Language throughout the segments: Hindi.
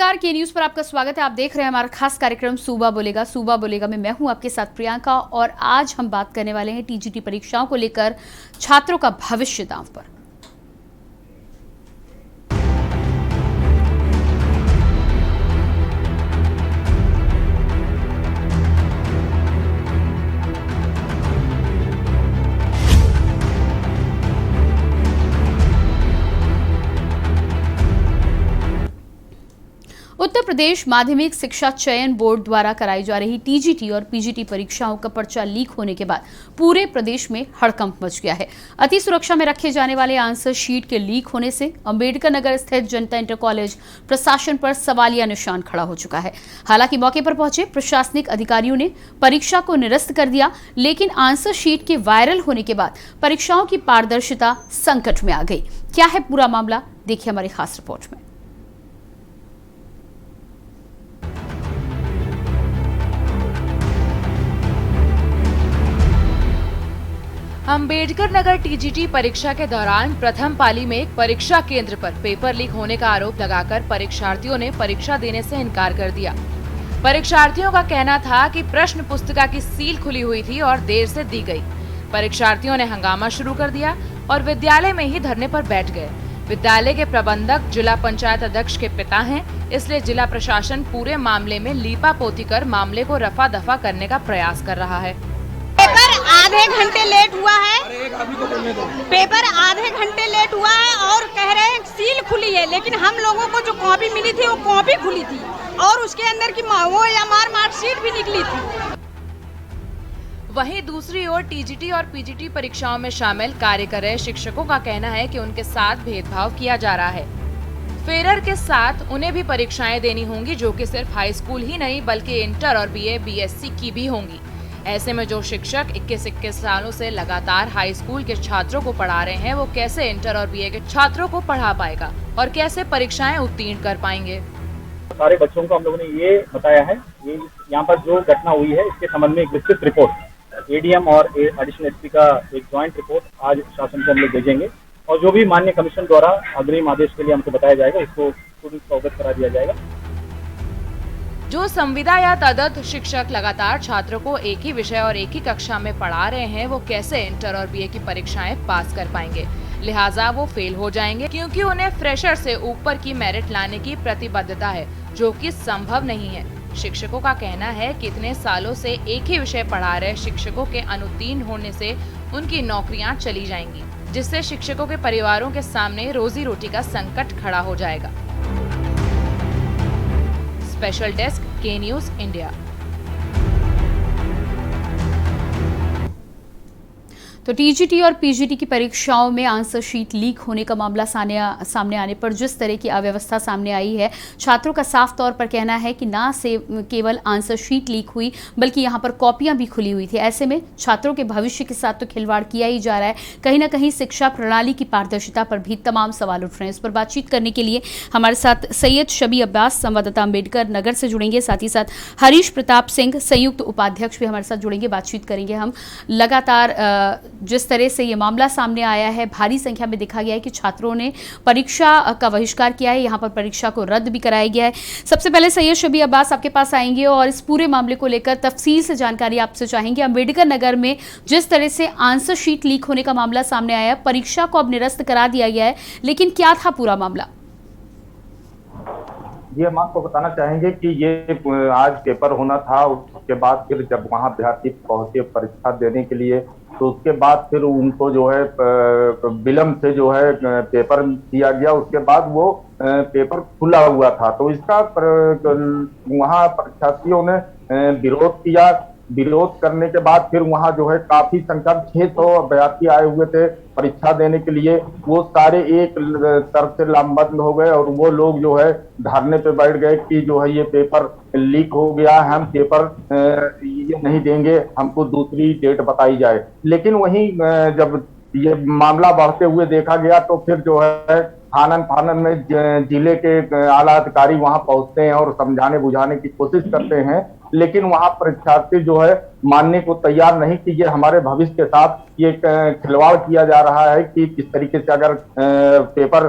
नमस्कार, के न्यूज पर आपका स्वागत है। आप देख रहे हैं हमारा खास कार्यक्रम सूबा बोलेगा। सूबा बोलेगा में मैं हूं आपके साथ प्रियंका और आज हम बात करने वाले हैं टीजीटी परीक्षाओं को लेकर छात्रों का भविष्य दांव पर। उत्तर प्रदेश माध्यमिक शिक्षा चयन बोर्ड द्वारा कराई जा रही टीजीटी और पीजीटी परीक्षाओं का पर्चा लीक होने के बाद पूरे प्रदेश में हड़कंप मच गया है। अति सुरक्षा में रखे जाने वाले आंसर शीट के लीक होने से अंबेडकर नगर स्थित जनता इंटर कॉलेज प्रशासन पर सवालिया निशान खड़ा हो चुका है। हालांकि मौके पर पहुंचे प्रशासनिक अधिकारियों ने परीक्षा को निरस्त कर दिया, लेकिन आंसर शीट के वायरल होने के बाद परीक्षाओं की पारदर्शिता संकट में आ गई। क्या है पूरा मामला, देखिए हमारी खास रिपोर्ट में। अंबेडकर नगर टीजीटी परीक्षा के दौरान प्रथम पाली में एक परीक्षा केंद्र पर पेपर लीक होने का आरोप लगाकर परीक्षार्थियों ने परीक्षा देने से इनकार कर दिया। परीक्षार्थियों का कहना था कि प्रश्न पुस्तिका की सील खुली हुई थी और देर से दी गई। परीक्षार्थियों ने हंगामा शुरू कर दिया और विद्यालय में ही धरने पर बैठ गए। विद्यालय के प्रबंधक जिला पंचायत अध्यक्ष के पिता हैं, इसलिए जिला प्रशासन पूरे मामले में लीपापोती कर मामले को रफा दफा करने का प्रयास कर रहा है। पेपर आधे घंटे लेट हुआ है। पेपर आधे घंटे लेट हुआ है और कह रहे हैं सील खुली है, लेकिन हम लोगों को जो कॉपी मिली थी वो कॉपी खुली थी और उसके अंदर की वो मार्कशीट भी निकली थी। वहीं दूसरी ओर टीजीटी और पीजीटी परीक्षाओं में शामिल कार्य कर रहे शिक्षकों का कहना है कि उनके साथ भेदभाव किया जा रहा है। फेरर के साथ उन्हें भी परीक्षाएं देनी होंगी, जो कि सिर्फ हाई स्कूल ही नहीं बल्कि इंटर और बीए, बीएससी की भी होंगी। ऐसे में जो शिक्षक 21 सालों से लगातार हाई स्कूल के छात्रों को पढ़ा रहे हैं, वो कैसे इंटर और बीए के छात्रों को पढ़ा पाएगा और कैसे परीक्षाएं उत्तीर्ण कर पाएंगे। सारे बच्चों को हम लोगों ने ये बताया है, ये यहाँ पर जो घटना हुई है इसके संबंध में एक विस्तृत रिपोर्ट एडीएम और एडिशनल एसपी का एक ज्वाइंट रिपोर्ट आज शासन को हम लोग भेजेंगे और जो भी माननीय कमीशन द्वारा अग्रिम आदेश के लिए हमको बताया जाएगा, इसको स्टूडेंट्स को अवगत करा दिया जाएगा। जो संविदा या तदर्थ शिक्षक लगातार छात्रों को एक ही विषय और एक ही कक्षा में पढ़ा रहे हैं, वो कैसे इंटर और बीए की परीक्षाएं पास कर पाएंगे। लिहाजा वो फेल हो जाएंगे, क्योंकि उन्हें फ्रेशर से ऊपर की मेरिट लाने की प्रतिबद्धता है, जो कि संभव नहीं है। शिक्षकों का कहना है कि इतने सालों से एक ही विषय पढ़ा रहे शिक्षकों के अनुत्तीर्ण होने से उनकी नौकरियां चली जाएंगी, जिससे शिक्षकों के परिवारों के सामने रोजी रोटी का संकट खड़ा हो जाएगा। स्पेशल डेस्क, के न्यूज इंडिया। तो टीजीटी और पीजीटी की परीक्षाओं में आंसर शीट लीक होने का मामला सामने आने पर जिस तरह की अव्यवस्था सामने आई है, छात्रों का साफ तौर पर कहना है कि ना से केवल आंसर शीट लीक हुई बल्कि यहां पर कॉपियां भी खुली हुई थी। ऐसे में छात्रों के भविष्य के साथ तो खिलवाड़ किया ही जा रहा है। कहीं ना कहीं शिक्षा प्रणाली की पारदर्शिता पर भी तमाम सवाल उठ रहे हैं। इस पर बातचीत करने के लिए हमारे साथ सैयद शबी अब्बास, संवाददाता अंबेडकर नगर से जुड़ेंगे। साथ ही साथ हरीश प्रताप सिंह, संयुक्त उपाध्यक्ष भी हमारे साथ जुड़ेंगे। बातचीत करेंगे हम। लगातार जिस तरह से ये मामला सामने आया है, भारी संख्या में देखा गया है कि छात्रों ने परीक्षा का बहिष्कार किया है, यहाँ पर परीक्षा को रद्द भी कराया गया है। सबसे पहले सैयद शबी अब्बास आपके पास आएंगे और इस पूरे मामले को लेकर तफसील से जानकारी आपसे चाहेंगे। अंबेडकर नगर में जिस तरह से आंसर शीट लीक होने का मामला सामने आया है, परीक्षा को अब निरस्त करा दिया गया है, लेकिन क्या था पूरा मामला? ये हम आपको बताना चाहेंगे कि ये आज पेपर होना था, उसके बाद फिर जब वहाँ विद्यार्थी पहुंचे परीक्षा देने के लिए, तो उसके बाद फिर उनको जो है विलम्ब से जो है पेपर दिया गया। उसके बाद वो पेपर खुला हुआ था, तो इसका वहाँ परीक्षार्थियों ने विरोध किया। विरोध करने के बाद फिर वहाँ जो है काफी संख्या 600 अभ्यर्थी आए हुए थे परीक्षा देने के लिए। वो सारे एक तरफ से लामबंद हो गए और वो लोग जो है धरने पे बैठ गए कि जो है ये पेपर लीक हो गया, हम पेपर ये नहीं देंगे, हमको दूसरी डेट बताई जाए। लेकिन वहीं जब ये मामला बढ़ते हुए देखा गया तो फिर जो है फानन में जिले के आला अधिकारी वहां पहुंचते हैं और समझाने बुझाने की कोशिश करते हैं लेकिन वहाँ परीक्षार्थी जो है मानने को तैयार नहीं कि ये हमारे भविष्य के साथ ये खिलवाड़ किया जा रहा है कि किस तरीके से अगर पेपर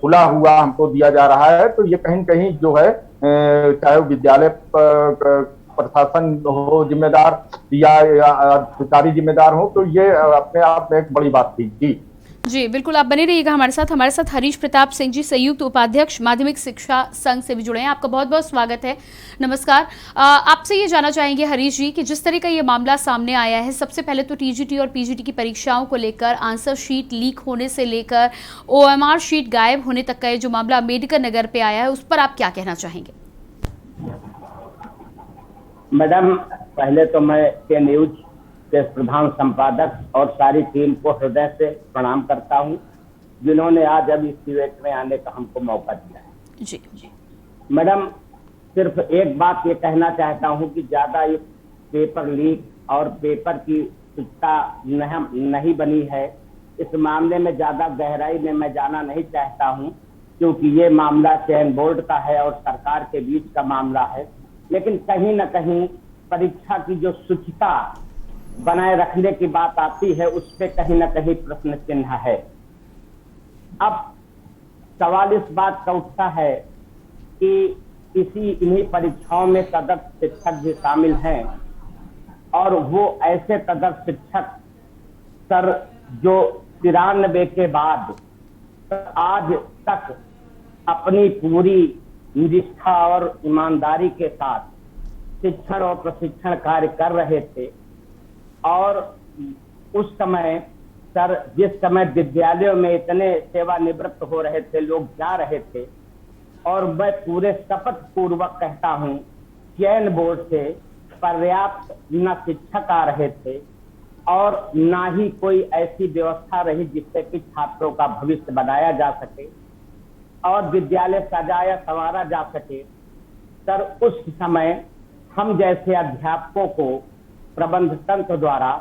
खुला हुआ हमको दिया जा रहा है तो ये कहीं कहीं जो है चाहे विद्यालय प्रशासन हो जिम्मेदार या अधिकारी जिम्मेदार हो, तो ये अपने आप में एक बड़ी बात थी। जी बिल्कुल, आप बने रहिएगा हमारे साथ हरीश प्रताप सिंह जी, संयुक्त उपाध्यक्ष माध्यमिक शिक्षा संघ से भी जुड़े हैं। आपका बहुत बहुत स्वागत है। नमस्कार। आपसे ये जानना चाहेंगे हरीश जी कि जिस तरह का ये मामला सामने आया है, सबसे पहले तो टीजीटी और पीजीटी की परीक्षाओं को लेकर आंसर शीट लीक होने से लेकर ओएमआर शीट गायब होने तक का ये जो मामला अम्बेडकर नगर पे आया है, उस पर आप क्या कहना चाहेंगे? मैडम, पहले तो मैं के न्यूज के प्रधान संपादक और सारी टीम को हृदय से प्रणाम करता हूं, जिन्होंने आज अब इस डिबेट में आने का हमको मौका दिया है। जी मैडम, सिर्फ एक बात ये कहना चाहता हूं कि ज्यादा इस पेपर लीक और पेपर की सच्चा नहीं बनी है, इस मामले में ज्यादा गहराई में मैं जाना नहीं चाहता हूं, क्योंकि ये मामला चयन बोर्ड का है और सरकार के बीच का मामला है। लेकिन कहीं न कहीं परीक्षा की जो शुचिता बनाए रखने की बात आती है, उस पे कहीं न कहीं प्रश्न चिन्ह है। अब सवाल इस बात का उठता है कि इन्हीं परीक्षाओं में तदर्थ शिक्षक भी शामिल हैं, और वो ऐसे तदर्थ शिक्षक सर जो 93 के बाद आज तक अपनी पूरी निष्ठा और ईमानदारी के साथ शिक्षण और प्रशिक्षण कार्य कर रहे थे। और उस समय सर, जिस समय विद्यालयों में इतने सेवानिवृत्त हो रहे थे, लोग जा रहे थे, और मैं पूरे शपथ पूर्वक कहता हूं, चयन बोर्ड से पर्याप्त न शिक्षक आ रहे थे और ना ही कोई ऐसी व्यवस्था रही जिससे कि छात्रों का भविष्य बनाया जा सके और विद्यालय सजाया संवारा जा सके। सर, उस समय हम जैसे अध्यापकों को प्रबंध तंत्र द्वारा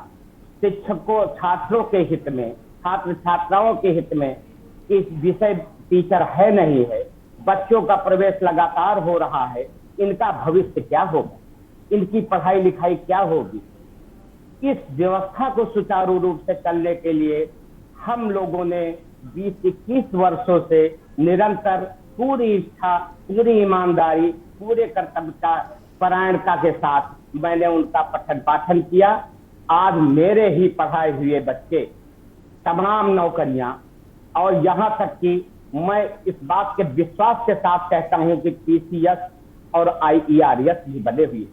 शिक्षकों छात्रों के हित में, छात्र छात्राओं के हित में, इस विषय टीचर है नहीं है, बच्चों का प्रवेश लगातार हो रहा है, इनका भविष्य क्या होगा, इनकी पढ़ाई लिखाई क्या होगी, इस व्यवस्था को सुचारू रूप से चलने के लिए हम लोगों ने 20-21 वर्षों से निरंतर पूरी इच्छा, पूरी ईमानदारी, पूरे कर्तव्य परायणता के साथ मैंने उनका पठन पाठन किया। आज मेरे ही पढ़ाए हुए बच्चे तमाम नौकरियां, और यहाँ तक कि मैं इस बात के विश्वास के साथ कहता हूं कि पीसीएस और IERS भी बने हुए।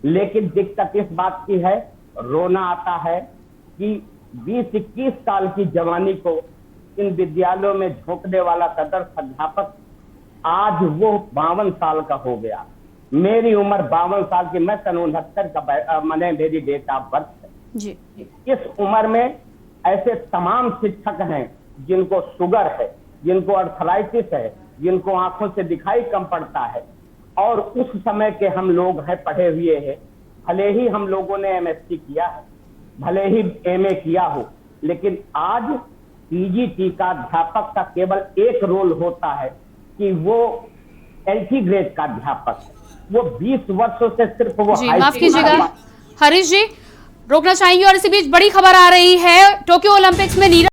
लेकिन दिक्कत इस बात की है, रोना आता है कि 20-21 साल की जवानी को इन विद्यालयों में झोंकने वाला तदर्थ अध्यापक आज वो 52 साल का हो गया। मेरी उम्र 52 साल की, मैं सन 69 का मैंने मेरी डेट ऑफ बर्थ है जी। इस उम्र में ऐसे तमाम शिक्षक हैं जिनको शुगर है, जिनको अर्थराइटिस है, जिनको आंखों से दिखाई कम पड़ता है, और उस समय के हम लोग हैं, पढ़े हुए हैं। भले ही हम लोगों ने MSc किया है, भले ही MA किया हो, लेकिन आज PGT का अध्यापक का केवल एक रोल होता है कि वो LT ग्रेड का अध्यापक है। वो 20 वर्षों से सिर्फ वो जी, माफ कीजिएगा हरीश जी, रोकना चाहेंगे। और इसी बीच बड़ी खबर आ रही है, टोक्यो ओलंपिक्स में नीरज